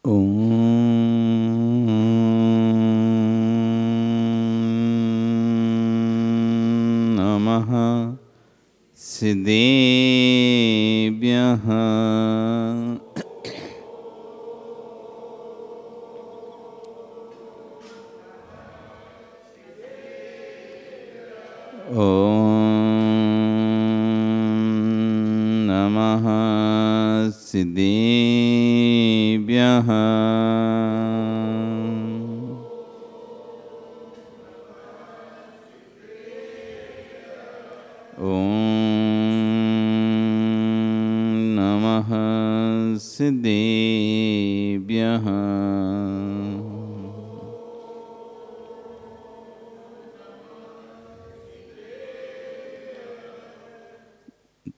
ॐ नमः सिद्धेभ्यः। नमः सिद्धेभ्यः। नमः सिद्धेभ्यः।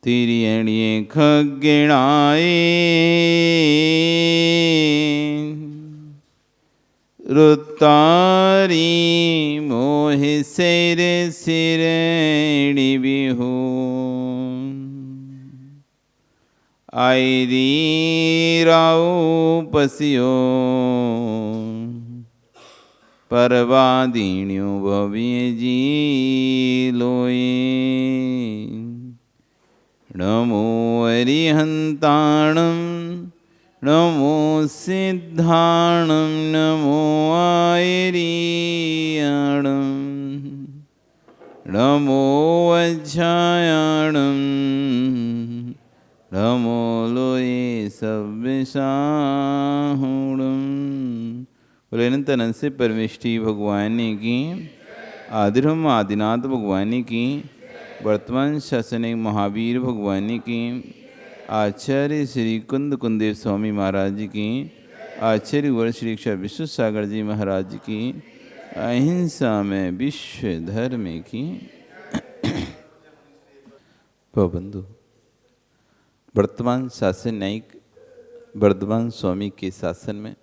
तिर्यण्ये खग्गिणाये रुत्तारी मोहि सिर सिरणी बिहू आयरी राव पसियो परवादीण्यो भव्य जी लोए। नमो अरिहंताणं नमो सिद्धाणं नमो आयरीयाणं नमो वज्रायाणं नमो लोये सव्यसाहुणं। बोले अनंत अनंत से परमेष्टि भगवान की, आदिरम आदिनाथ भगवान की, वर्तमान शासनिक महावीर भगवान की, आचार्य श्री कुंद कुंदेव स्वामी महाराज की, आचार्य वर श्री अक्षर विश्व सागर जी महाराज की, अहिंसा में विश्व धर्म की। बंधु, वर्तमान शासन न्यायिक वर्धमान स्वामी के शासन में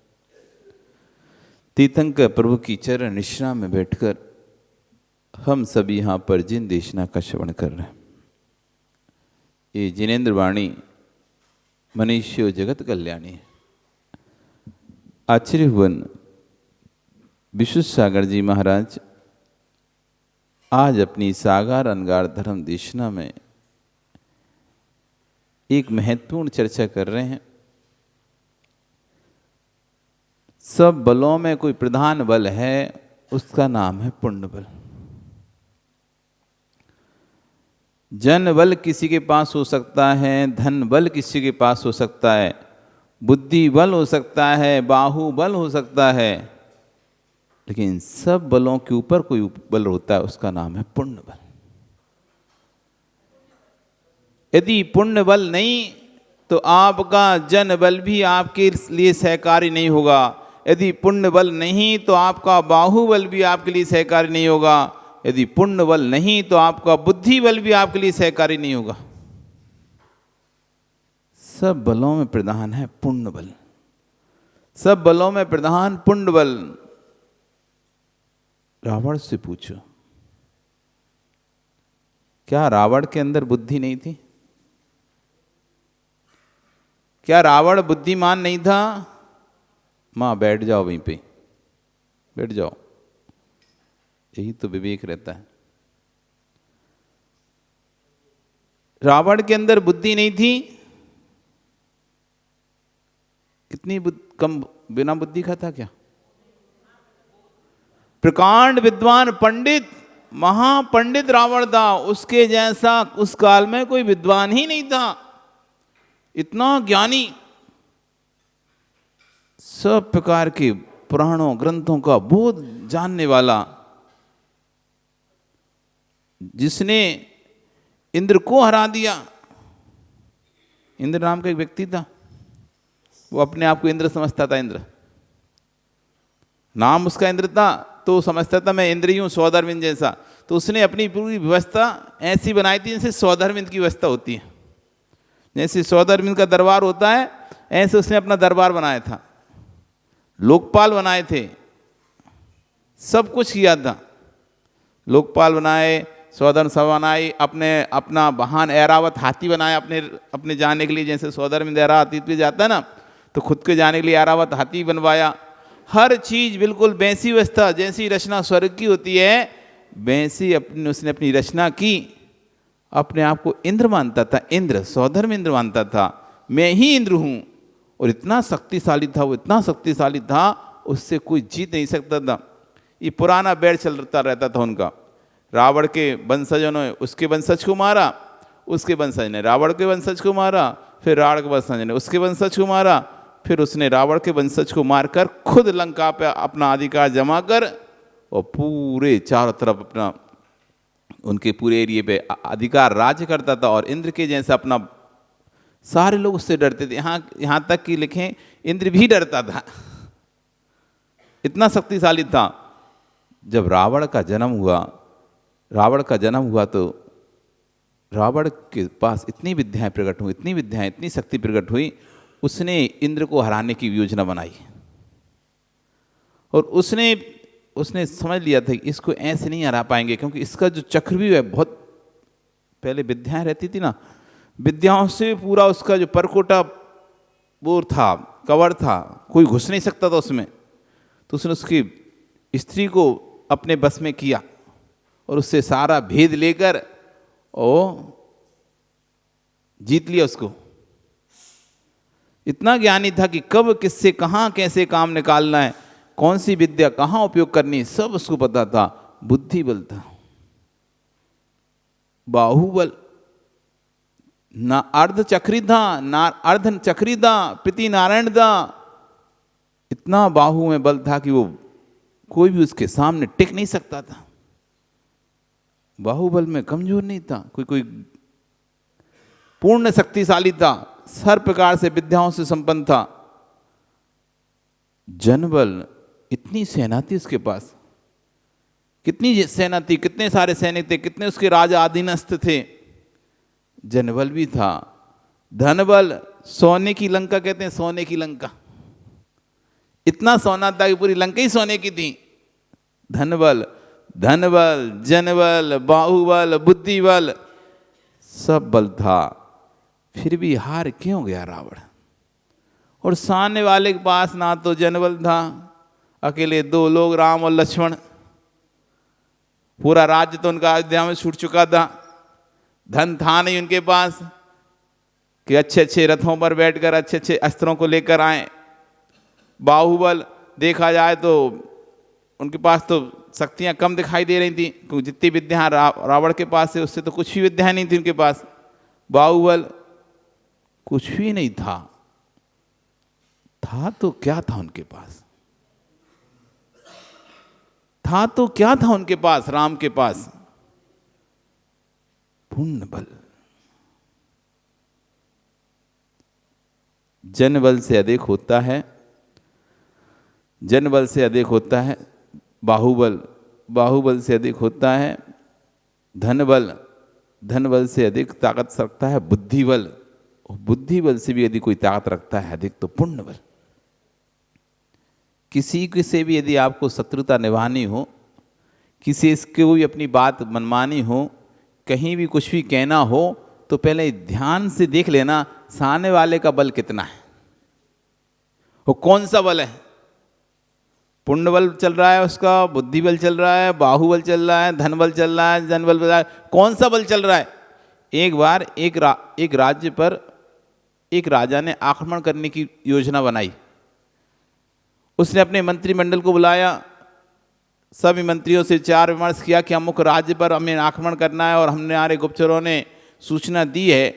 तीर्थंकर प्रभु की चरण निश्रा में बैठकर हम सभी यहाँ पर जिन देशना का श्रवण कर रहे हैं, ये जिनेन्द्र वाणी मनुष्य जगत कल्याणी है। आचार्य भुवन विश्व सागर जी महाराज आज अपनी सागार अनगार धर्म देशना में एक महत्वपूर्ण चर्चा कर रहे हैं। सब बलों में कोई प्रधान बल है, उसका नाम है पुण्य बल। जन बल किसी के पास हो सकता है, धन बल किसी के पास हो सकता है, बुद्धि बल हो सकता है, बाहु बल हो सकता है, लेकिन सब बलों के ऊपर कोई बल होता है, उसका नाम है पुण्य बल। यदि पुण्य बल नहीं तो आपका जन बल भी आपके लिए सहकारी नहीं होगा। यदि पुण्य बल नहीं तो आपका बाहुबल भी आपके लिए सहकारी नहीं होगा। यदि पुण्य बल नहीं तो आपका बुद्धि बल भी आपके लिए सहकारी नहीं होगा। सब बलों में प्रधान है पुण्य बल। सब बलों में प्रधान पुण्य बल। रावण से पूछो, क्या रावण के अंदर बुद्धि नहीं थी? क्या रावण बुद्धिमान नहीं था? मां बैठ जाओ, वहीं पे बैठ जाओ, यही तो विवेक रहता है। रावण के अंदर बुद्धि नहीं थी? कितनी कम बिना बुद्धि का था क्या? प्रकांड विद्वान पंडित महापंडित रावण था। उसके जैसा उस काल में कोई विद्वान ही नहीं था। इतना ज्ञानी, सब प्रकार के पुराणों ग्रंथों का बोध जानने वाला, जिसने इंद्र को हरा दिया। इंद्र नाम का एक व्यक्ति था, वो अपने आप को इंद्र समझता था। इंद्र नाम उसका इंद्र था, तो समझता था मैं इंद्र ही हूं, सौधर्मिंद जैसा। तो उसने अपनी पूरी व्यवस्था ऐसी बनाई थी जैसे सौधर्मिंद की व्यवस्था होती है। जैसे सौधर्मिंद का दरबार होता है, ऐसे उसने अपना दरबार बनाया था। लोकपाल बनाए थे, सब कुछ किया था। लोकपाल बनाए, सौधर्म सभा बनाई, अपना वाहन ऐरावत हाथी बनाया अपने जाने के लिए। जैसे सौधर्मिंद ऐरावत हाथी पे जाता है ना, तो खुद के जाने के लिए ऐरावत हाथी बनवाया। हर चीज़ बिल्कुल वैसी व्यवस्था जैसी रचना स्वर्ग की होती है वैसी उसने अपनी रचना की। अपने आप को इंद्र मानता था, इंद्र सौधर्म इंद्र मानता था, मैं ही इंद्र हूँ। और इतना शक्तिशाली था वो, इतना शक्तिशाली था उससे कोई जीत नहीं सकता था। ये पुराना बैर चलता रहता था उनका। रावण के वंशजों ने उसके वंशज को मारा, उसके वंशज ने रावण के वंशज को मारा, फिर रावण के वंशज ने उसके वंशज को मारा, फिर उसने रावण के वंशज को मारकर खुद लंका पे अपना अधिकार जमा कर और पूरे चारों तरफ अपना उनके पूरे एरिए पे अधिकार राज्य करता था। और इंद्र के जैसे अपना सारे लोग उससे डरते थे, यहाँ तक कि लिखें इंद्र भी डरता था, इतना शक्तिशाली था। जब रावण का जन्म हुआ तो रावण के पास इतनी विद्याएं प्रकट हुई, इतनी विद्याएं, इतनी शक्ति प्रकट हुई, उसने इंद्र को हराने की योजना बनाई। और उसने समझ लिया था कि इसको ऐसे नहीं हरा पाएंगे, क्योंकि इसका जो चक्रव्यूह है बहुत, पहले विद्याएं रहती थी ना, विद्याओं से पूरा उसका जो परकोटा वो था, कवर था, कोई घुस नहीं सकता था उसमें। तो उसने उसकी स्त्री को अपने बस में किया और उससे सारा भेद लेकर ओ जीत लिया उसको। इतना ज्ञानी था कि कब किससे कहाँ कैसे काम निकालना है, कौन सी विद्या कहाँ उपयोग करनी, सब उसको पता था। बुद्धि बल था, बाहुबल, ना अर्ध चक्री था, ना अर्ध चक्री था, पिति नारायण था। इतना बाहु में बल था कि वो कोई भी उसके सामने टिक नहीं सकता था। बाहुबल में कमजोर नहीं था, कोई पूर्ण शक्तिशाली था, हर प्रकार से विद्याओं से संपन्न था। जनबल, इतनी सेना थी उसके पास, कितनी सेना थी, कितने सारे सैनिक थे, कितने उसके राजा अधीनस्थ थे। जनबल भी था। धनबल, सोने की लंका कहते हैं, सोने की लंका, इतना सोना था कि पूरी लंका ही सोने की थी। धनबल, जनबल, बाहुबल, बुद्धिबल, सब बल था, फिर भी हार क्यों गया रावण। और सामने वाले के पास ना तो जनबल था, अकेले 2 लोग राम और लक्ष्मण, पूरा राज्य तो उनका अयोध्या में छूट चुका था। धन था नहीं उनके पास कि अच्छे अच्छे रथों पर बैठकर अच्छे अच्छे अस्त्रों को लेकर आए। बाहुबल, देखा जाए तो उनके पास तो शक्तियां कम दिखाई दे रही थी, क्योंकि जितनी विद्या रावण के पास है उससे तो कुछ भी विद्या नहीं थी उनके पास। बाहुबल कुछ भी नहीं था तो क्या था उनके पास, था तो क्या था उनके पास, राम के पास पूर्ण बल। जनबल से अधिक होता है, जनबल से अधिक होता है बाहुबल, बाहुबल से अधिक होता है धनबल, धनबल से अधिक ताकत रखता है बुद्धिबल, बुद्धिबल से भी यदि कोई ताकत रखता है अधिक तो पुण्य बल। किसी के से भी यदि आपको शत्रुता निभानी हो, किसी को भी अपनी बात मनमानी हो, कहीं भी कुछ भी कहना हो, तो पहले ध्यान से देख लेना सामने वाले का बल कितना है, वो कौन सा बल है। पुण्य बल चल रहा है उसका, बुद्धि बल चल रहा है, बाहुबल चल रहा है, धनबल चल रहा है, जनबल चल रहा है, कौन सा बल चल रहा है। एक बार एक राज्य पर एक राजा ने आक्रमण करने की योजना बनाई। उसने अपने मंत्रिमंडल को बुलाया, सभी मंत्रियों से विचार विमर्श किया कि अमुक राज्य पर हमें आक्रमण करना है और हमने हमारे गुप्तचरों ने सूचना दी है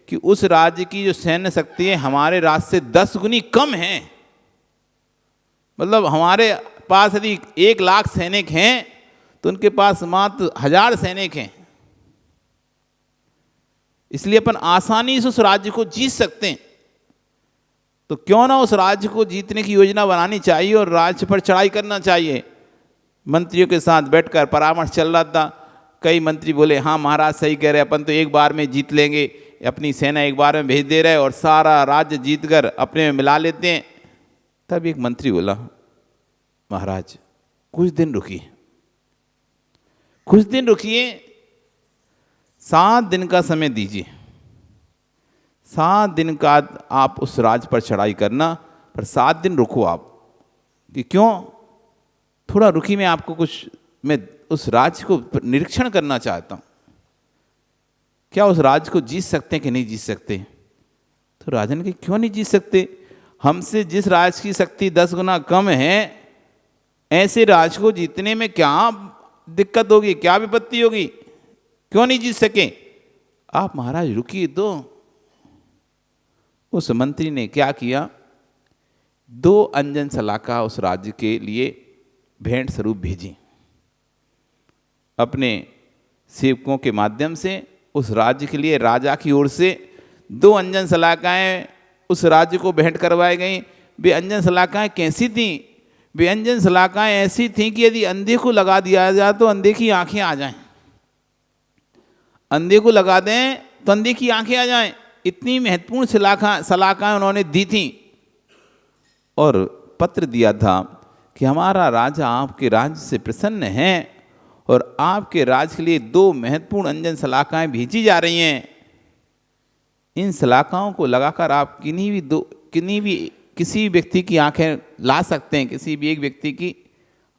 कि उस राज्य की जो सैन्य शक्ति है हमारे राज्य से 10 गुनी कम है। मतलब हमारे पास यदि 1 लाख सैनिक हैं तो उनके पास मात्र 1000 सैनिक हैं। इसलिए अपन आसानी से उस राज्य को जीत सकते हैं, तो क्यों ना उस राज्य को जीतने की योजना बनानी चाहिए और राज्य पर चढ़ाई करना चाहिए। मंत्रियों के साथ बैठकर परामर्श चल रहा था। कई मंत्री बोले हाँ महाराज सही कह रहे, अपन तो एक बार में जीत लेंगे, अपनी सेना एक बार में भेज दे रहे और सारा राज्य जीतकर अपने में मिला लेते हैं। तब एक मंत्री बोला महाराज कुछ दिन रुकिए, कुछ दिन रुकिए, 7 दिन का समय दीजिए, 7 दिन का आप उस राज्य पर चढ़ाई करना, पर 7 दिन रुको आप। कि क्यों? थोड़ा रुकी, मैं उस राज्य को निरीक्षण करना चाहता हूं, क्या उस राज्य को जीत सकते हैं कि नहीं जीत सकते। तो राजा ने कहा क्यों नहीं जीत सकते, हमसे जिस राज्य की शक्ति 10 गुना कम है, ऐसे राज्य को जीतने में क्या दिक्कत होगी, क्या विपत्ति होगी, क्यों नहीं जीत सके। आप महाराज रुकिए तो। उस मंत्री ने क्या किया, 2 अंजन सलाखा उस राज्य के लिए भेंट स्वरूप भेजी। अपने सेवकों के माध्यम से उस राज्य के लिए राजा की ओर से 2 अंजन सलाखाएं उस राज्य को भेंट करवाई गई। वे अंजन सलाखाएं कैसी थीं? वे अंजन सलाखाएं ऐसी थीं कि यदि अंधे को लगा दिया जाए तो अंधे की आंखें आ जाएं, अंधे को लगा दें तो अंधे की आंखें आ जाएं। इतनी महत्वपूर्ण सलाखाएं उन्होंने दी थी। और पत्र दिया था कि हमारा राजा आपके राज्य से प्रसन्न है और आपके राज्य के लिए 2 महत्वपूर्ण अंजन सलाखाएं भेजी जा रही हैं। इन सलाखाओं को लगाकर आप किसी व्यक्ति की आंखें ला सकते हैं, किसी भी एक व्यक्ति की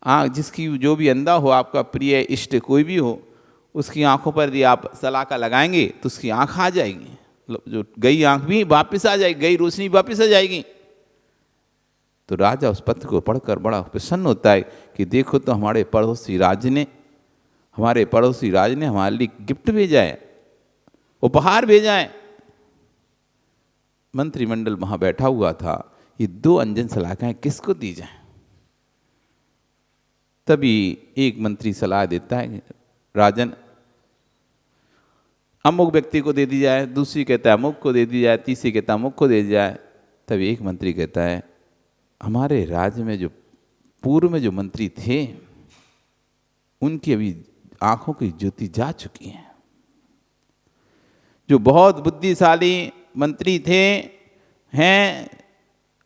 आँख, जिसकी जो भी अंधा हो, आपका प्रिय इष्ट कोई भी हो, उसकी आंखों पर यदि आप सलाखा लगाएंगे तो उसकी आंख आ जाएगी, जो गई आंख भी वापस आ जाएगी, गई रोशनी वापस आ जाएगी। तो राजा उस पत्र को पढ़कर बड़ा प्रसन्न होता है कि देखो तो हमारे पड़ोसी राज ने हमारे लिए गिफ्ट भेजा है, उपहार भेजा है। मंत्रिमंडल वहां बैठा हुआ था, ये 2 अंजन सलाखाएं किसको दी जाए। तभी एक मंत्री सलाह देता है, राजन अमुक व्यक्ति को दे दी जाए, दूसरी कहता है अमुक को दे दी जाए, तीसरी कहता है अमुक को दे दी जाए। तभी एक मंत्री कहता है, हमारे राज्य में जो पूर्व में जो मंत्री थे उनकी अभी आंखों की ज्योति जा चुकी है। जो बहुत बुद्धिशाली मंत्री थे हैं,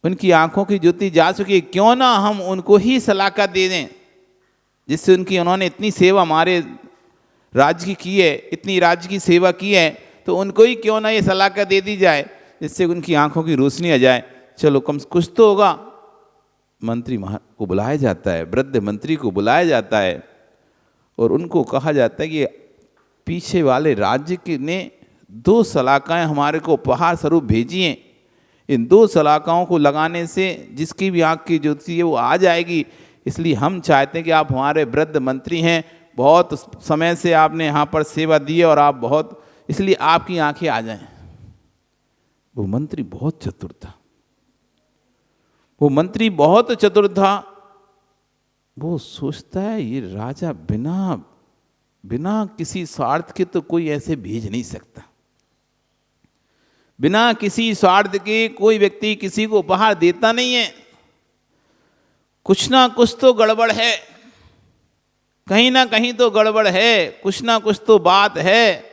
उनकी आंखों की ज्योति जा चुकी है। क्यों ना हम उनको ही सलाखा दे दें, जिससे उन्होंने इतनी सेवा हमारे राज्य की है, इतनी राज्य की सेवा की है, तो उनको ही क्यों ना ये सलाखा दे दी जाए, जिससे उनकी आंखों की रोशनी आ जाए। चलो कम कुछ तो होगा। मंत्री को बुलाया जाता है, वृद्ध मंत्री को बुलाया जाता है और उनको कहा जाता है कि पीछे वाले राज्य के ने 2 सलाखाएं हमारे को उपहार स्वरूप भेजी हैं। इन 2 सलाखाओं को लगाने से जिसकी भी आंख की ज्योति है वो आ जाएगी। इसलिए हम चाहते हैं कि आप हमारे वृद्ध मंत्री हैं, बहुत समय से आपने यहाँ पर सेवा दी है और आप बहुत, इसलिए आपकी आंखें आ जाएं। वो मंत्री बहुत चतुर था, वो सोचता है ये राजा बिना किसी स्वार्थ के तो कोई ऐसे भेज नहीं सकता। बिना किसी स्वार्थ के कोई व्यक्ति किसी को उपहार देता नहीं है। कुछ ना कुछ तो गड़बड़ है, कहीं ना कहीं तो गड़बड़ है, कुछ ना कुछ तो बात है।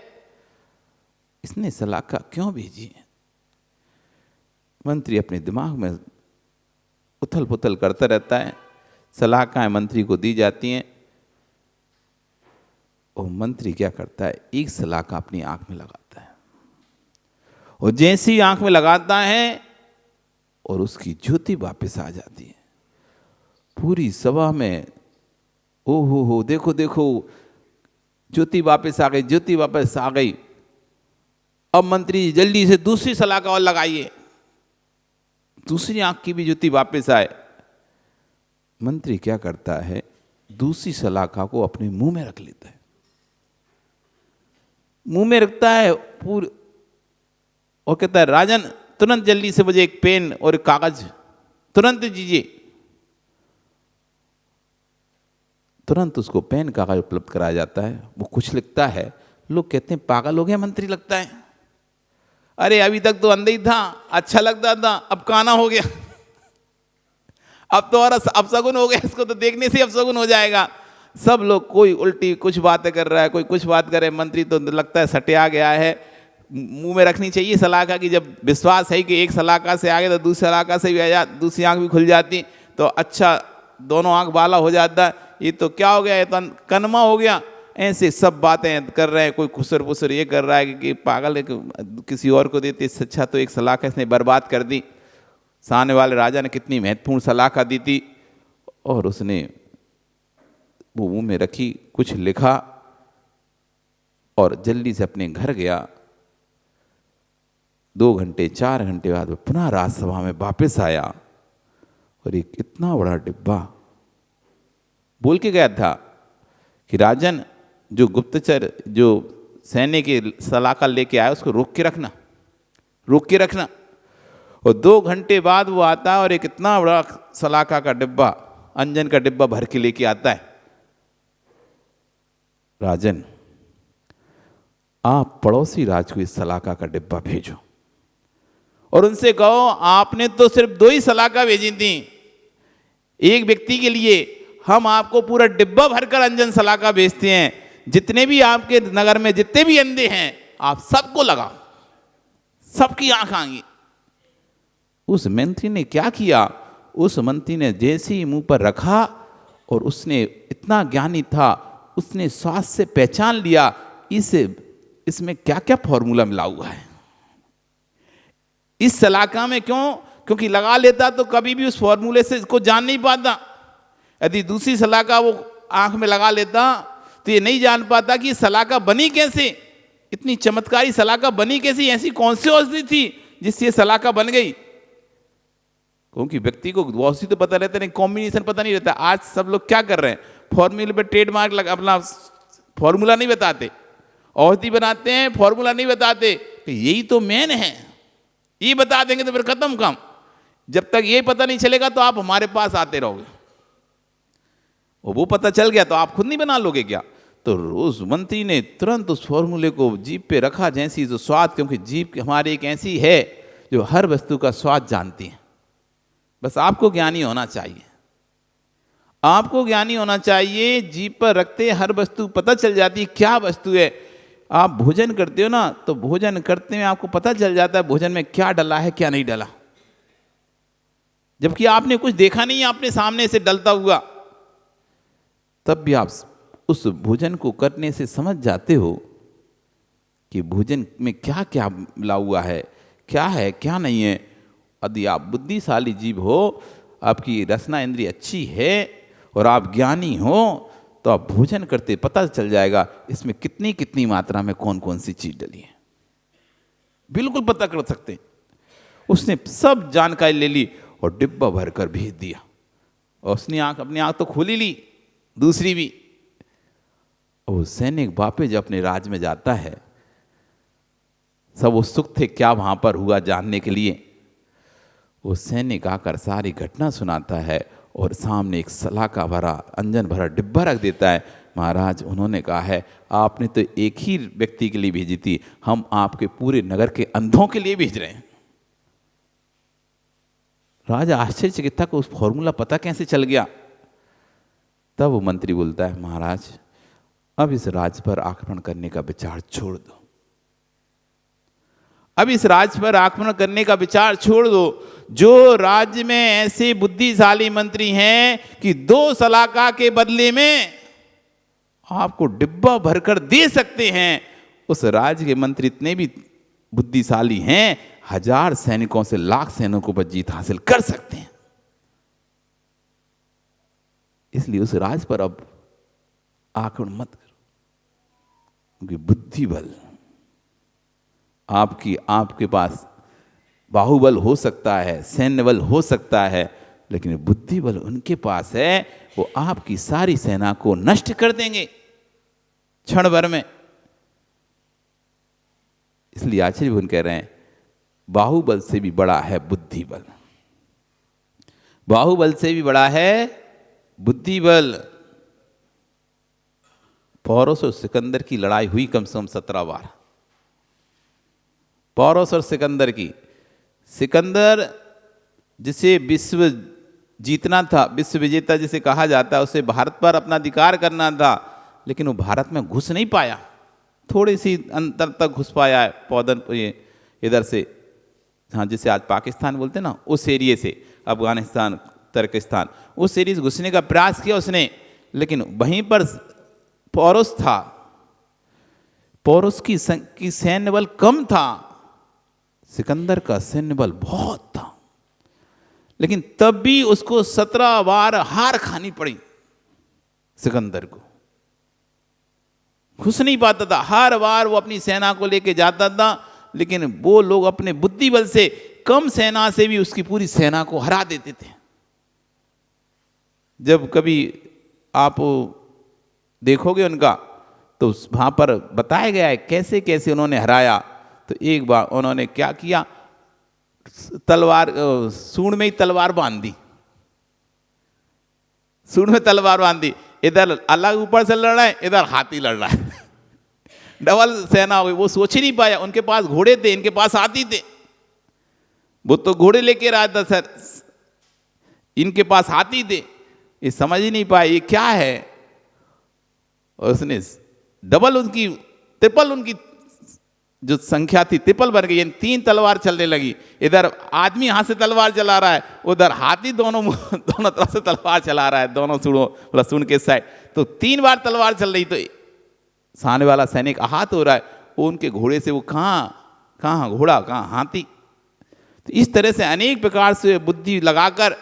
इसने सलाखा क्यों भेजी है? मंत्री अपने दिमाग में उथल पुथल करता रहता है। सलाखाएं मंत्री को दी जाती हैं और मंत्री क्या करता है, एक सलाखा अपनी आंख में लगाता है और जैसी आंख में लगाता है और उसकी ज्योति वापस आ जाती है। पूरी सभा में ओ हो देखो देखो, ज्योति वापस आ गई। अब मंत्री जल्दी से दूसरी सलाखा और लगाइए, दूसरी आंख की भी ज्योति वापस आए। मंत्री क्या करता है, दूसरी सलाखा को अपने मुंह में रख लेता है, मुंह में रखता है पूरी, और कहता है राजन तुरंत जल्दी से मुझे एक पेन और एक कागज तुरंत दीजिए। तुरंत उसको पेन कागज उपलब्ध कराया जाता है, वो कुछ लिखता है। लोग कहते हैं पागल हो गया मंत्री लगता है, अरे अभी तक तो अंधे ही था, अच्छा लगता था, अब काना हो गया, अब तो और अपशगुन हो गया, इसको तो देखने से अपशगुन हो जाएगा। सब लोग, कोई उल्टी कुछ बातें कर रहा है, कोई कुछ बात करे। मंत्री तो लगता है सटिया गया है। मुंह में रखनी चाहिए सलाखा की, जब विश्वास है कि एक सलाखा से आगे तो दूसरी सलाखा से भी आ जा, दूसरी आंख भी खुल जाती तो अच्छा, दोनों आंख बाला हो जाता। ये तो क्या हो गया, ये तो कनमा हो गया। ऐसे सब बातें कर रहे हैं, कोई खुसर पुसर ये कर रहा है कि पागल है, किसी और को देते, इससे अच्छा तो एक सलाखा इसने बर्बाद कर दी। सामने वाले राजा ने कितनी महत्वपूर्ण सलाखा दी थी, और उसने वो मुंह में रखी, कुछ लिखा और जल्दी से अपने घर गया। 2 घंटे 4 घंटे बाद वो पुनः राजसभा में वापस आया और एक इतना बड़ा डिब्बा बोल के गया था कि राजन, जो गुप्तचर जो सैन्य के सलाखा लेके आया उसको रोक के रखना, रोक के रखना। और 2 घंटे बाद वो आता है और एक इतना बड़ा सलाखा का डिब्बा, अंजन का डिब्बा भर के लेके आता है। राजन, आप पड़ोसी राज को इस सलाखा का डिब्बा भेजो और उनसे कहो आपने तो सिर्फ 2 ही सलाखा भेजी थी एक व्यक्ति के लिए, हम आपको पूरा डिब्बा भरकर अंजन सलाखा भेजते हैं। जितने भी आपके नगर में जितने भी अंधे हैं आप सबको लगाओ, सबकी आंख आएंगी। उस मंत्री ने क्या किया, उस मंत्री ने जैसे ही मुंह पर रखा और उसने इतना ज्ञानी था, उसने श्वास से पहचान लिया इसमें क्या क्या फॉर्मूला मिला हुआ है इस सलाखा में। क्यों? क्योंकि लगा लेता तो कभी भी उस फॉर्मूले से इसको जान नहीं पाता। यदि दूसरी सलाखा वो आंख में लगा लेता तो ये नहीं जान पाता कि सलाखा बनी कैसे, इतनी चमत्कारी सलाखा बनी कैसे, ऐसी कौन सी औषधि थी जिससे ये सलाखा बन गई। क्योंकि व्यक्ति को औषधि तो पता रहता नहीं, कॉम्बिनेशन पता नहीं रहता। आज सब लोग क्या कर रहे हैं, फॉर्मूले पे ट्रेडमार्क लगा, अपना फॉर्मूला नहीं बताते, औषधि बनाते हैं फॉर्मूला नहीं बताते कि यही तो मेन है, ये बता देंगे तो फिर खत्म काम। जब तक ये पता नहीं चलेगा तो आप हमारे पास आते रहोगे, और वो पता चल गया तो आप खुद नहीं बना लोगे क्या। तो उस मंत्री ने तुरंत उस फॉर्मूले को जीभ पे रखा, जैसी जो स्वाद, क्योंकि जीभ हमारी एक ऐसी है जो हर वस्तु का स्वाद जानती है। बस आपको ज्ञानी होना चाहिए, आपको ज्ञानी होना चाहिए। जीभ पर रखते हर वस्तु पता चल जाती है क्या वस्तु है। आप भोजन करते हो ना, तो भोजन करते में आपको पता चल जाता है भोजन में क्या डला है क्या नहीं डला, जबकि आपने कुछ देखा नहीं है आपने सामने से डलता हुआ, तब भी आप उस भोजन को करने से समझ जाते हो कि भोजन में क्या क्या मिला हुआ है क्या नहीं है। यदि आप बुद्धिशाली जीव हो, आपकी रसना इंद्रिय अच्छी है और आप ज्ञानी हो, तो आप भोजन करते पता चल जाएगा इसमें कितनी कितनी मात्रा में कौन कौन सी चीज डली है, बिल्कुल पता कर सकते। उसने सब जानकारी ले ली और डिब्बा भरकर भेज दिया, और उसने अपनी आंख तो खोली ली, दूसरी भी। और सैनिक वापस जब अपने राज्य में जाता है, सब उत्सुक थे क्या वहां पर हुआ जानने के लिए। वो सैनिक आकर सारी घटना सुनाता है और सामने एक सलाखा भरा अंजन भरा डिब्बा रख देता है। महाराज, उन्होंने कहा है आपने तो एक ही व्यक्ति के लिए भेजी थी, हम आपके पूरे नगर के अंधों के लिए भेज रहे हैं। राजा आश्चर्यचकित था कि उस फॉर्मूला पता कैसे चल गया। तब वो मंत्री बोलता है, महाराज अब इस राज्य पर आक्रमण करने का विचार छोड़ दो, अब इस राज्य पर आक्रमण करने का विचार छोड़ दो। जो राज्य में ऐसे बुद्धिशाली मंत्री हैं कि 2 सलाखा के बदले में आपको डिब्बा भरकर दे सकते हैं, उस राज्य के मंत्री इतने भी बुद्धिशाली हैं, 1000 सैनिकों से लाख सैनिकों पर जीत हासिल कर सकते हैं। इसलिए उस राज्य पर अब आक्रमण मत करो, क्योंकि बुद्धि बल आपके पास बाहुबल हो सकता है, सैन्य बल हो सकता है, लेकिन बुद्धि बल उनके पास है, वो आपकी सारी सेना को नष्ट कर देंगे क्षण भर में। इसलिए आचार्य भगवान कह रहे हैं बाहुबल से भी बड़ा है बुद्धि बल, बाहुबल से भी बड़ा है बुद्धि बल। पौरस और सिकंदर की लड़ाई हुई कम से कम 17 बार, पौरस और सिकंदर की। सिकंदर जिसे विश्व जीतना था, विश्व विजेता जिसे कहा जाता है, उसे भारत पर अपना अधिकार करना था, लेकिन वो भारत में घुस नहीं पाया, थोड़ी सी अंतर तक घुस पाया है पौधन इधर से, हाँ जिसे आज पाकिस्तान बोलते हैं ना, उस एरिए से, अफगानिस्तान तुर्किस्तान, उस एरिए से घुसने का प्रयास किया उसने, लेकिन वहीं पर पौरस था, पौरस की सैन्य बल कम था, सिकंदर का सैन्य बल बहुत था। लेकिन तब भी उसको 17 बार हार खानी पड़ी सिकंदर को। घुस नहीं पाता था, हर बार वो अपनी सेना को लेके जाता था, लेकिन वो लोग अपने बुद्धि बल से कम सेना से भी उसकी पूरी सेना को हरा देते थे। जब कभी आप देखोगे उनका तो वहां पर बताया गया है कैसे कैसे उन्होंने हराया। तो एक बार उन्होंने क्या किया, तलवार सूंड में ही तलवार बांध दी, सूंड में तलवार बांध दी, इधर अलग ऊपर से लड़ रहा है, इधर हाथी लड़ रहा है डबल सेना हो गई। वो सोच ही नहीं पाया, उनके पास घोड़े थे, इनके पास हाथी थे। वो तो घोड़े लेके रहा था सर, इनके पास हाथी थे, ये समझ ही नहीं पाए ये क्या है। और उसने डबल उनकी, ट्रिपल उनकी जो संख्या थी ट्रिपल बन गई, यानी 3 तलवार चलने लगी। इधर आदमी हाथ से तलवार चला रहा है, उधर हाथी दोनों तरफ से तलवार चला रहा है, दोनों सूढ़ों मतलब सूंड के साइड। तो 3 बार तलवार चल रही, तो सामने वाला सैनिक आहत हो रहा है, वो उनके घोड़े से वो कहाँ घोड़ा कहाँ हाथी। तो इस तरह से अनेक प्रकार से बुद्धि लगाकर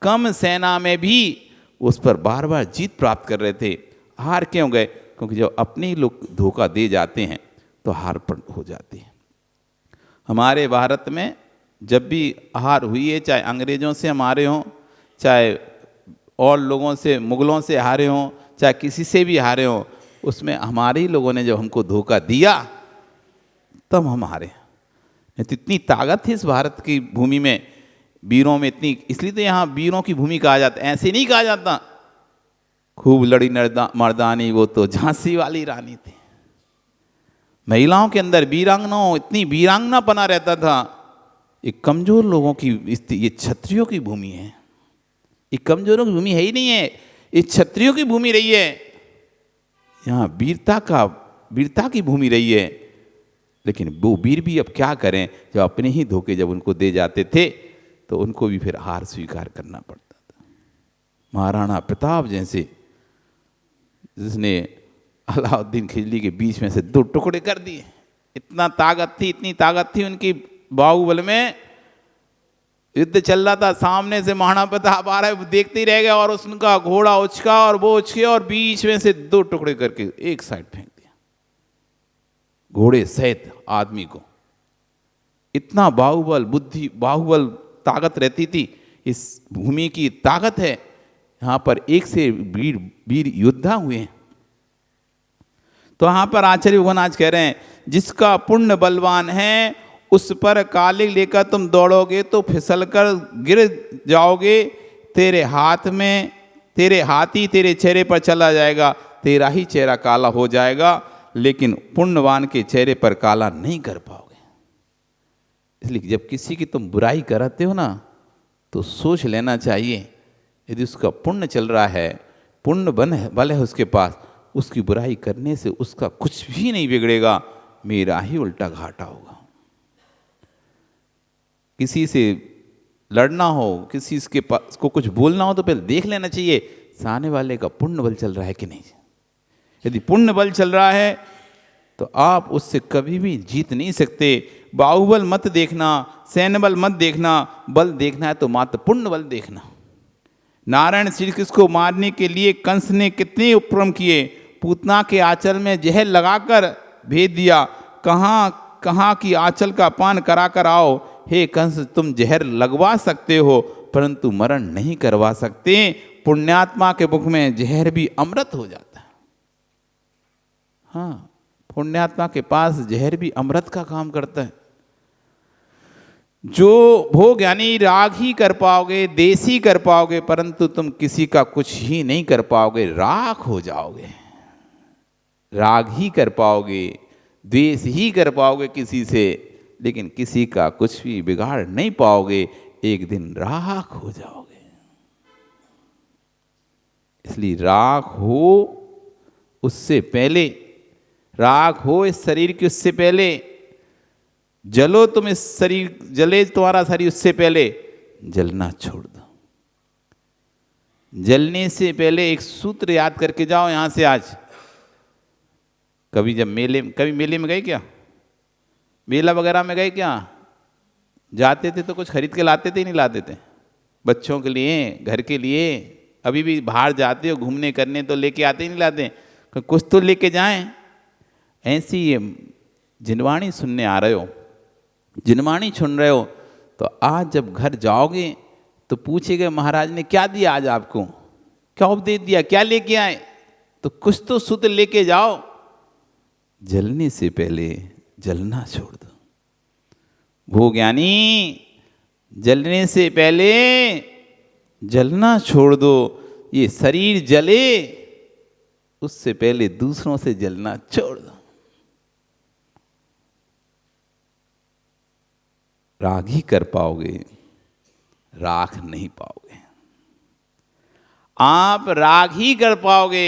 कम सेना में भी उस पर बार बार जीत प्राप्त कर रहे थे। हार क्यों गए? क्योंकि जब अपने ही लोग धोखा दे जाते हैं तो हार पर हो जाती है। हमारे भारत में जब भी हार हुई है, चाहे अंग्रेज़ों से हमारे हों, चाहे और लोगों से, मुगलों से हारे हों, चाहे किसी से भी हारे हों, उसमें हमारे ही लोगों ने जब हमको धोखा दिया तब हम हारे। नहीं तो इतनी ताकत थी इस भारत की भूमि में, वीरों में इतनी, इसलिए तो यहाँ वीरों की भूमि कहा जाता, ऐसे नहीं कहा जाता खूब लड़ी मर्दानी, वो तो झांसी वाली रानी थी। महिलाओं के अंदर वीरांगनाओं, इतनी वीरांगना पना रहता था। ये कमजोर लोगों की, ये क्षत्रियों की भूमि है, ये कमजोरों की भूमि है ही नहीं है, ये क्षत्रियों की भूमि रही है। यहाँ वीरता की भूमि रही है। लेकिन वो वीर भी अब क्या करें, जब अपने ही धोखे जब उनको दे जाते थे तो उनको भी फिर हार स्वीकार करना पड़ता था। महाराणा प्रताप जैसे, जिसने अलाउद्दीन खिलजी के बीच में से 2 टुकड़े कर दिए, इतना ताकत थी, इतनी ताकत थी उनकी बाहुबल में। युद्ध चल रहा था, सामने से महाराणा प्रताप आ रहा है, देखते ही रह गया, और उसका घोड़ा उचका और वो उचके और बीच में से 2 टुकड़े करके एक साइड फेंक दिया, घोड़े सहित आदमी को। इतना बाहुबल, बुद्धि, बाहुबल ताकत रहती थी। इस भूमि की ताकत है, यहाँ पर एक से वीर योद्धा हुए हैं। तो यहाँ पर आचार्य भगवान आज कह रहे हैं, जिसका पुण्य बलवान है उस पर कालिक लेकर तुम दौड़ोगे तो फिसल कर गिर जाओगे। तेरे हाथी तेरे चेहरे पर चला जाएगा, तेरा ही चेहरा काला हो जाएगा, लेकिन पुण्यवान के चेहरे पर काला नहीं कर पाओगे। इसलिए जब किसी की तुम बुराई कराते हो ना, तो सोच लेना चाहिए, यदि उसका पुण्य चल रहा है, पुण्य बल है उसके पास, उसकी बुराई करने से उसका कुछ भी नहीं बिगड़ेगा, मेरा ही उल्टा घाटा होगा। किसी से लड़ना हो, किसी के पास को कुछ बोलना हो, तो पहले देख लेना चाहिए सामने वाले का पुण्य बल चल रहा है कि नहीं। यदि पुण्य बल चल रहा है तो आप उससे कभी भी जीत नहीं सकते। बाहुबल मत देखना, सैन्य बल मत देखना, बल देखना है तो मात्र पुण्य बल देखना। नारायण श्री कृष्ण को मारने के लिए कंस ने कितने उपक्रम किए, पूतना के आंचल में जहर लगाकर भेज दिया, कहाँ की आंचल का पान करा कर आओ। हे कंस, तुम जहर लगवा सकते हो परंतु मरण नहीं करवा सकते। पुण्यात्मा के मुख में जहर भी अमृत हो जाता है। हाँ, पुण्यात्मा के पास जहर भी अमृत का काम करता है। जो भोग यानी राग ही कर पाओगे, देश ही कर पाओगे, परंतु तुम किसी का कुछ ही नहीं कर पाओगे, राख हो जाओगे। राग ही कर पाओगे, द्वेष ही कर पाओगे किसी से, लेकिन किसी का कुछ भी बिगाड़ नहीं पाओगे, एक दिन राख हो जाओगे। इसलिए राख हो उससे पहले, राख हो इस शरीर के उससे पहले, जलो तुम इस शरीर, जले तुम्हारा शरीर उससे पहले, जलना छोड़ दो। जलने से पहले एक सूत्र याद करके जाओ यहां से आज। कभी मेले में गए क्या? मेला वगैरह में गए क्या? जाते थे तो कुछ खरीद के लाते थे, नहीं लाते थे? बच्चों के लिए, घर के लिए। अभी भी बाहर जाते हो घूमने करने तो लेके आते ही नहीं लाते, कुछ तो लेके जाएं। ऐसी ये जिनवाणी सुनने आ रहे हो, जिनवाणी सुन रहे हो, तो आज जब घर जाओगे तो पूछेगा महाराज ने क्या दिया आज आपको, क्या उपदेश दिया, क्या लेके आए, तो कुछ तो सूत्र लेके जाओ। जलने से पहले जलना छोड़ दो। वो ज्ञानी, जलने से पहले जलना छोड़ दो। ये शरीर जले उससे पहले दूसरों से जलना छोड़ दो। राग ही कर पाओगे, राख नहीं पाओगे। आप राग ही कर पाओगे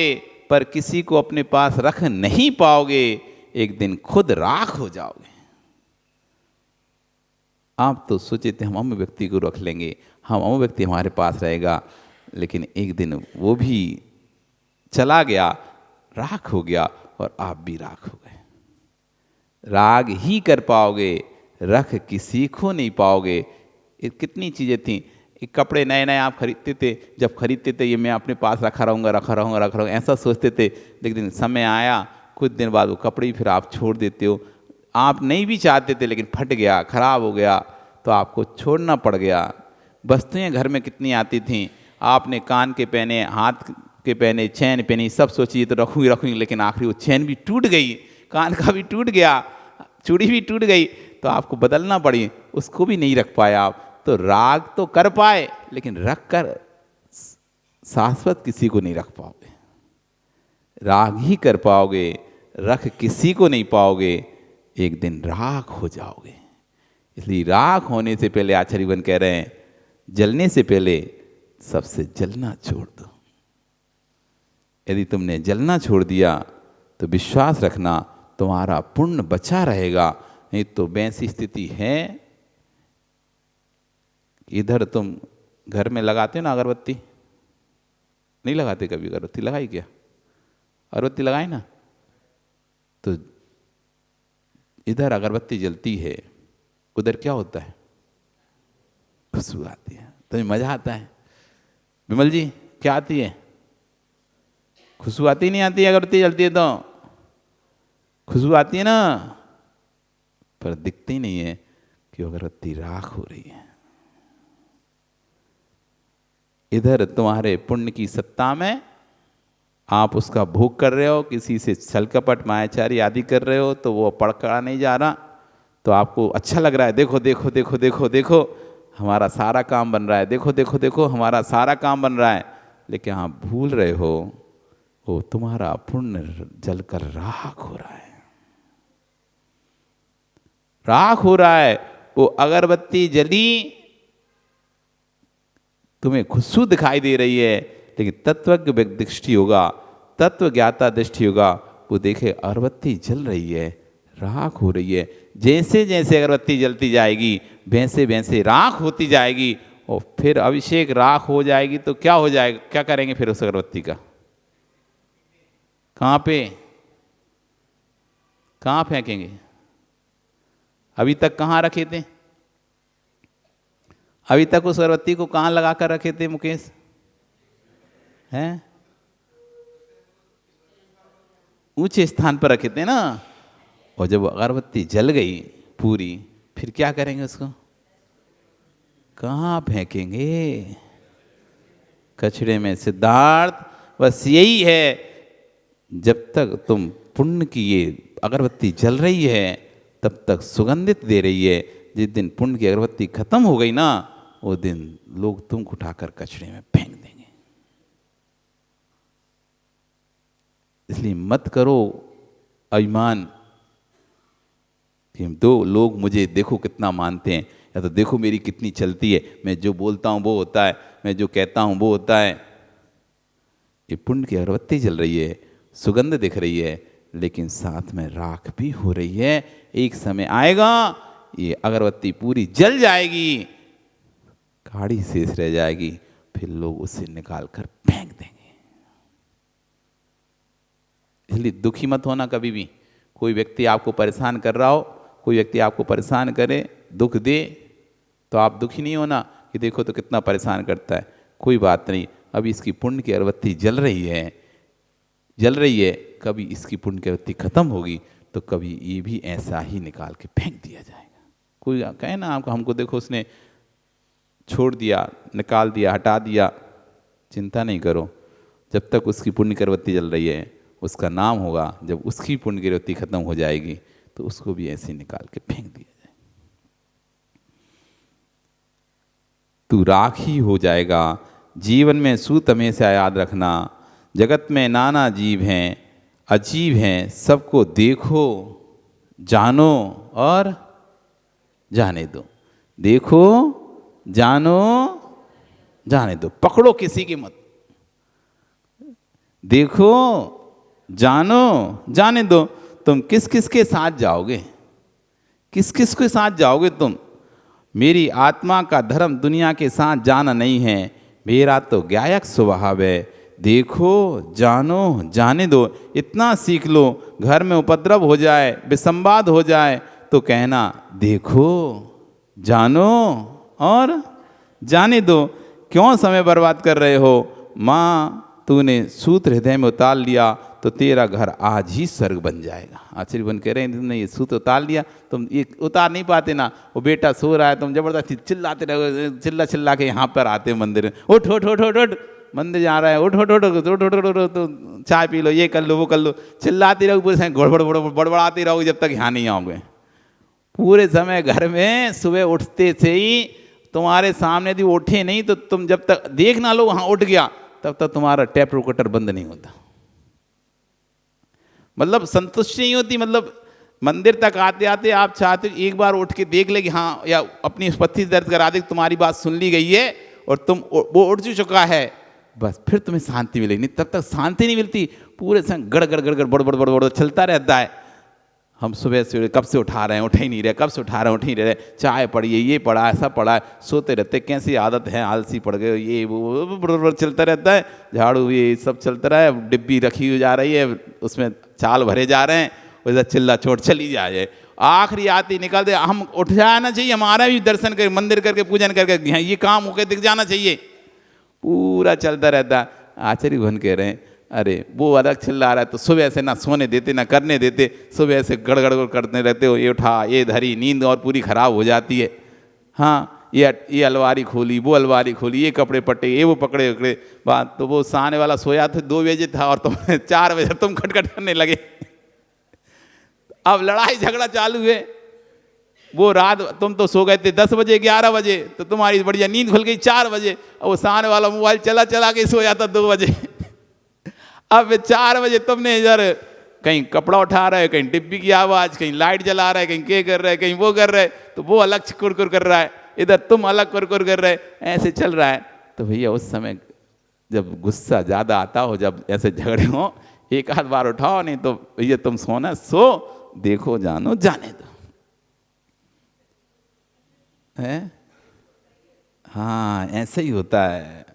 पर किसी को अपने पास रख नहीं पाओगे। एक दिन खुद राख हो जाओगे। आप तो सोचे थे हम अमुक व्यक्ति को रख लेंगे, हम अमुक व्यक्ति हमारे पास रहेगा, लेकिन एक दिन वो भी चला गया, राख हो गया और आप भी राख हो गए। राग ही कर पाओगे, रख किसी को नहीं पाओगे। कितनी चीज़ें थी, कपड़े नए नए आप खरीदते थे, जब खरीदते थे ये मैं अपने पास रखा रहूँगा ऐसा सोचते थे, लेकिन समय आया कुछ दिन बाद वो कपड़े ही फिर आप छोड़ देते हो। आप नहीं भी चाहते थे लेकिन फट गया, खराब हो गया तो आपको छोड़ना पड़ गया। वस्तुएं घर में कितनी आती थीं, आपने कान के पहने, हाथ के पहने, चैन पहनी, सब सोचिए तो रखूँगी, लेकिन आखिरी वो चैन भी टूट गई, कान का भी टूट गया, चूड़ी भी टूट गई, तो आपको बदलना पड़ी, उसको भी नहीं रख पाया आप। तो राग तो कर पाए लेकिन रख कर शाश्वत किसी को नहीं रख पाओगे। राग ही कर पाओगे, रख किसी को नहीं पाओगे। एक दिन राख हो जाओगे। इसलिए राख होने से पहले आचार्यवन कह रहे हैं, जलने से पहले सबसे जलना छोड़ दो। यदि तुमने जलना छोड़ दिया तो विश्वास रखना तुम्हारा पुण्य बचा रहेगा। नहीं तो वैसी स्थिति है, इधर तुम घर में लगाते हो ना अगरबत्ती, नहीं लगाते कभी? अगरबत्ती लगाई क्या? अगरबत्ती लगाई ना, तो इधर अगरबत्ती जलती है, उधर क्या होता है? खुशबू आती है, तुम्हें मजा आता है। विमल जी क्या आती है? खुशबू आती नहीं आती? अगरबत्ती जलती है तो खुशबू आती है ना, पर दिखती नहीं है कि अगरबत्ती राख हो रही है। इधर तुम्हारे पुण्य की सत्ता में आप उसका भोग कर रहे हो, किसी से छल कपट मायाचारी आदि कर रहे हो, तो वो पड़का नहीं जा रहा, तो आपको अच्छा लग रहा है, देखो देखो देखो देखो देखो हमारा सारा काम बन रहा है, देखो देखो देखो हमारा सारा काम बन रहा है। लेकिन आप भूल रहे हो वो तुम्हारा पुण्य जलकर राख हो रहा है, राख हो रहा है। वो अगरबत्ती जली, तुम्हें खुशबू दिखाई दे रही है, लेकिन तत्वज्ञ दृष्टि होगा, तत्व ज्ञाता दृष्टि होगा, वो देखे अगरबत्ती जल रही है, राख हो रही है। जैसे जैसे अगरबत्ती जलती जाएगी वैसे वैसे राख होती जाएगी, और फिर अभिषेक राख हो जाएगी तो क्या हो जाएगा? क्या करेंगे फिर उस अगरबत्ती का? कहाँ पे, कहाँ फेंकेंगे? अभी तक कहाँ रखे थे? अभी तक उस अगरबत्ती को कहाँ लगा कर रखे थे मुकेश? हैं? ऊंचे स्थान पर रखे थे ना। और जब अगरबत्ती जल गई पूरी, फिर क्या करेंगे उसको? कहाँ फेंकेंगे? कचड़े में। सिद्धार्थ बस यही है, जब तक तुम पुण्य की ये अगरबत्ती जल रही है तब तक सुगंधित दे रही है। जिस दिन पुण्य की अगरबत्ती खत्म हो गई ना, वो दिन लोग तुमको उठाकर कचड़े में फेंक देंगे। इसलिए मत करो अभिमान कि दो लोग मुझे देखो कितना मानते हैं, या तो देखो मेरी कितनी चलती है, मैं जो बोलता हूँ वो होता है, मैं जो कहता हूँ वो होता है। ये पुण्य की अगरबत्ती जल रही है, सुगंध दिख रही है, लेकिन साथ में राख भी हो रही है। एक समय आएगा ये अगरबत्ती पूरी जल जाएगी, काड़ी शेष रह जाएगी, फिर लोग उसे निकाल कर फेंक देंगे। इसलिए दुखी मत होना कभी भी। कोई व्यक्ति आपको परेशान कर रहा हो, कोई व्यक्ति आपको परेशान करे, दुख दे, तो आप दुखी नहीं होना, ये देखो तो कितना परेशान करता है। कोई बात नहीं, अभी इसकी पुण्य की अगरबत्ती जल रही है, कभी इसकी पुण्य की अगरबत्ती खत्म होगी तो कभी ये भी ऐसा ही निकाल के फेंक दिया जाएगा। कोई कहे ना आपको, हमको देखो उसने छोड़ दिया, निकाल दिया, हटा दिया, चिंता नहीं करो, जब तक उसकी पुण्य की अगरबत्ती जल रही है उसका नाम होगा। जब उसकी पुण्य की अगरबत्ती खत्म हो जाएगी तो उसको भी ऐसे निकाल के फेंक दिया जाए। तू राख ही हो जाएगा। जीवन में सूत हमेशा याद रखना, जगत में नाना जीव हैं, अजीब हैं, सबको देखो, जानो और जाने दो। देखो, जानो, जाने दो, पकड़ो किसी की मत। देखो, जानो, जाने दो। तुम किस किस के साथ जाओगे, किस किस के साथ जाओगे तुम? मेरी आत्मा का धर्म दुनिया के साथ जाना नहीं है, मेरा तो गायक स्वभाव है। देखो, जानो, जाने दो। इतना सीख लो, घर में उपद्रव हो जाए, विसंवाद हो जाए तो कहना देखो, जानो और जाने दो। क्यों समय बर्बाद कर रहे हो? माँ, तूने सूत्र हृदय में उतार लिया तो तेरा घर आज ही स्वर्ग बन जाएगा। आचार्य बन कह रहे हैं, तुमने ये सूत्र उतार लिया, तुम ये उतार नहीं पाते ना। वो बेटा सो रहा है, तुम जबरदस्ती चिल्लाते रहो, चिल्ला के यहाँ पर आते मंदिर में, उठ उठ उठ उठ उठ, मंदिर जा रहा है, उठ उठ उठ उठ उठ उठ उठ, तो चाय पी लो, ये कर लो, वो कर लो, चिल्लाते रहो, पूरे समय बड़बड़ाते रहोगे जब तक यहाँ नहीं आओगे। पूरे समय घर में सुबह उठते से ही तुम्हारे सामने यदि उठे नहीं तो तुम जब तक देख ना लो वहाँ उठ गया, तब तक तुम्हारा टैप रिकॉर्डर बंद नहीं होता। मतलब संतुष्टि नहीं होती। मतलब मंदिर तक आते आते आप चाहते एक बार उठ के देख ले कि हाँ, या अपनी पत्ती दर्द करा दे, तुम्हारी बात सुन ली गई है और तुम वो उठ चुका है, बस फिर तुम्हें शांति मिलेगी। नहीं, तब तक शांति नहीं मिलती। पूरे संग गड़ गड़ गड़ गड़ बड़ बड़ बड़ बड़ चलता रहता है। हम सुबह से कब से उठा रहे हैं, उठ ही नहीं रहे, कब से उठा रहे हैं, उठ ही नहीं रहे, चाय पड़ी है, ये पड़ा है, सब पड़ा है, सोते रहते, कैसी आदत है, आलसी पड़ गए, ये वो चलता रहता है। झाड़ू ये सब चलता रहा है, डिब्बी रखी हुई जा रही है, उसमें चाल भरे जा रहे हैं, वैसा चिल्ला चोट चली जाए। आखिरी आती निकल दे, हम उठ जाना चाहिए, हमारा भी दर्शन कर, मंदिर करके पूजन करके यहाँ ये काम होकर दिख जाना चाहिए। पूरा चलता रहता है। आचार्य भगवान कह रहे हैं, अरे वो अलग चिल्ला रहा है तो सुबह से ना सोने देते ना करने देते, सुबह से गड़गड़ करते रहते हो, ये उठा ये धरी, नींद और पूरी खराब हो जाती है। हाँ, ये अलमारी खोली, वो अलमारी खोली, ये कपड़े पट्टे, ये वो पकड़े पकड़े बात। तो वो सामने वाला सोया था 2 बजे था और तुम 4 बजे तुम खटखट करने लगे। अब लड़ाई झगड़ा चालू है। वो रात तुम तो सो गए थे 10 बजे 11 बजे, तो तुम्हारी बढ़िया नींद खुल गई 4 बजे, और वो सामने वाला मोबाइल चला चला के सोया था 2 बजे। अब 4 बजे तुमने इधर कहीं कपड़ा उठा रहा है, कहीं डिब्बी की आवाज़, कहीं लाइट जला रहा है, कहीं के कर रहा है, कहीं वो कर रहा है, तो वो अलग कुरकुर कर रहा है, इधर तुम अलग कुरकुर कर रहे, ऐसे चल रहा है। तो भैया उस समय जब गुस्सा ज़्यादा आता हो, जब ऐसे झगड़े हो, एक आध बार उठाओ, नहीं तो भैया तुम सोना सो, देखो, जानो, जाने दो है। हाँ, ऐसे ही होता है।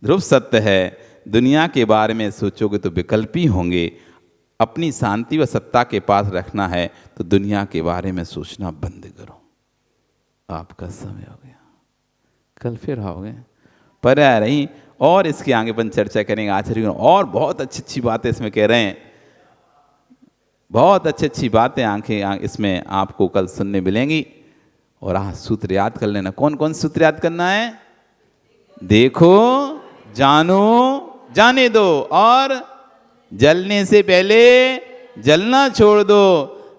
ध्रुव सत्य है, दुनिया के बारे में सोचोगे तो विकल्प ही होंगे। अपनी शांति व सत्ता के पास रखना है तो दुनिया के बारे में सोचना बंद करो। आपका समय हो गया, कल फिर आओगे पर आ रही, और इसके आगे अपन चर्चा करेंगे। आचार्य और बहुत अच्छी अच्छी बातें इसमें कह रहे हैं, बहुत अच्छी अच्छी बातें आंखें इसमें आपको कल सुनने मिलेंगी। और आज सूत्र याद कर लेना। कौन कौन सूत्र याद करना है? देखो, जानो, जाने दो, और जलने से पहले जलना छोड़ दो।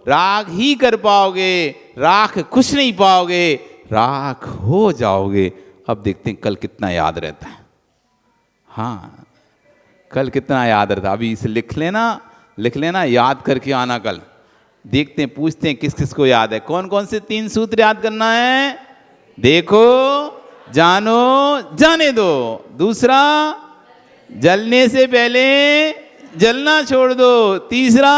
राख ही कर पाओगे, राख कुछ नहीं पाओगे, राख हो जाओगे। अब देखते हैं कल कितना याद रहता है। हाँ, कल कितना याद रहता है। अभी इसे लिख लेना, याद करके आना कल। देखते हैं, पूछते हैं किस किस को याद है। कौन कौन से 3 सूत्र याद करना है? देखो, जानो, जाने दो। दूसरा, जलने से पहले जलना छोड़ दो। तीसरा,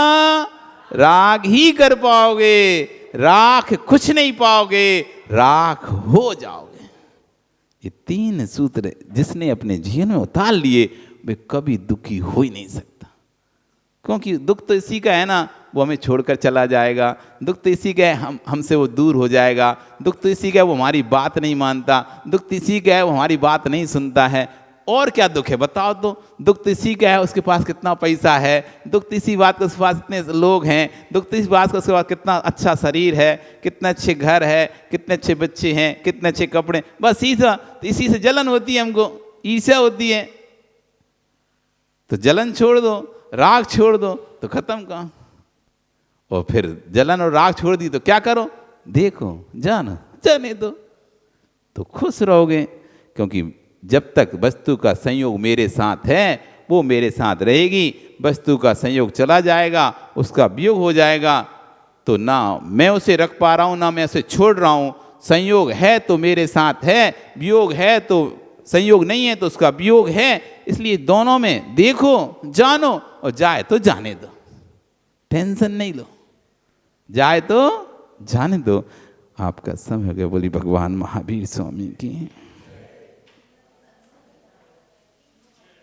राख ही कर पाओगे, राख कुछ नहीं पाओगे, राख हो जाओगे। ये 3 सूत्र जिसने अपने जीवन में उतार लिए वे कभी दुखी हो ही नहीं सकता। क्योंकि दुख तो इसी का है ना, वो हमें छोड़कर चला जाएगा, दुख तो इसी का है हमसे वो दूर हो जाएगा, दुख तो इसी का है वो हमारी बात नहीं मानता, दुख तो इसी का है वो हमारी बात नहीं सुनता है। और क्या दुख है बताओ तो? दुख तो इसी का है उसके पास कितना पैसा है, दुख तो इसी बात का उसके पास इतने लोग हैं, दुख तो इस बात का उसके पास कितना अच्छा शरीर है, कितने अच्छे घर है, कितने अच्छे बच्चे हैं, कितने अच्छे कपड़े, बस इसी से जलन होती है हमको, ईर्ष्या होती है। तो जलन छोड़ दो, राग छोड़ दो तो खत्म काम। और फिर जलन और राग छोड़ दी तो क्या करो? देखो जानो जाने दो तो खुश रहोगे, क्योंकि जब तक वस्तु का संयोग मेरे साथ है वो मेरे साथ रहेगी। वस्तु का संयोग चला जाएगा, उसका वियोग हो जाएगा, तो ना मैं उसे रख पा रहा हूँ ना मैं उसे छोड़ रहा हूँ। संयोग है तो मेरे साथ है, वियोग है तो, संयोग नहीं है तो उसका वियोग है। इसलिए दोनों में देखो जानो, और जाए तो जाने दो, टेंशन नहीं लो, जाए तो जाने दो। आपका समय हो गया। बोली भगवान महावीर स्वामी की।